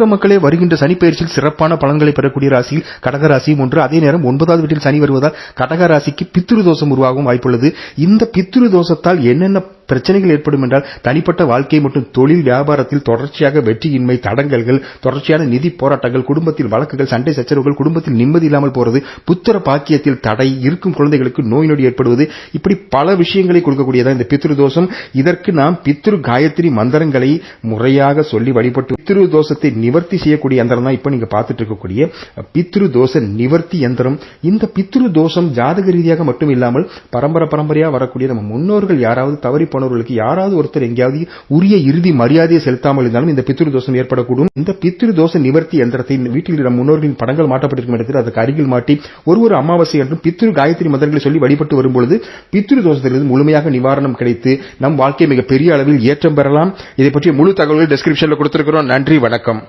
மக்களே, வருகின்ற சனி பயிற்சியில் சிறப்பான பலன்களை பெறக்கூடிய ராசியில் கடகராசியும் ஒன்று. அதே நேரம் 9வது வீட்டில் சனி வருவதால் கடகராசிக்கு பித்ரு தோஷம் உருவாகவும் வாய்ப்புள்ளது. இந்த பித்ரு தோஷத்தால் என்னென்ன பிரச்சனைகள் ஏற்படும் என்றால், தனிப்பட்ட வாழ்க்கை மற்றும் தொழில் வியாபாரத்தில் தொடர்ச்சியாக வெற்றியின்மை, தடங்கல்கள், தொடர்ச்சியான நிதி போராட்டங்கள், குடும்பத்தில் வழக்குகள், சண்டை சச்சரவுகள், குடும்பத்தில் நிம்மதி இல்லாமல் போறது, புத்திர பாக்கியத்தில் தடை, இருக்கும் குழந்தைகளுக்கு நோய் நொடி ஏற்படுவது, இப்படி பல விஷயங்களை கொடுக்கக்கூடியதான் இந்த பித்ரு தோஷம். இதற்கு நாம் பித்ரு காயத்ரி மந்திரங்களை முறையாக சொல்லி வழிபட்டு பித்ரு தோஷத்தை நிவர்த்தி செய்யக்கூடிய யந்திரம் தான் இப்ப நீங்க பார்த்துட்டு இருக்கக்கூடிய பித்ரு தோஷ நிவர்த்தி யந்திரம். இந்த பித்ரு தோஷம் ஜாதக ரீதியாக மட்டும் இல்லாமல் பரம்பரையா வரக்கூடிய நம்ம முன்னோர்கள் யாராவது தவறி போனவர்களுக்கு யாராவது ஒருத்தர் எங்கேயாவது உரிய இறுதி மரியாதையை செலுத்தாமல் இருந்தாலும் இந்த பித்ரு தோஷம் ஏற்படக்கூடும். இந்த பித்ரு தோஷ நிவர்த்தி யந்திரத்தை வீட்டில் நம் முன்னோர்களின் படங்கள் மாட்டப்பட்டிருக்கும் இடத்தில் அதற்கு அருகில் மாட்டி ஒரு அமாவாசை என்றும் பித்ரு காயத்ரி மந்திரங்களை சொல்லி வழிபட்டு வரும்பொழுது பித்ரு தோஷத்திலிருந்து முழுமையாக நிவாரணம் கிடைத்து நம் வாழ்க்கை மிக பெரிய அளவில் ஏற்றம் பெறலாம். இதை பற்றிய முழு தகவல்கள் டிஸ்கிரிப்ஷன்ல கொடுத்திருக்கிறோம். நன்றி, வணக்கம்.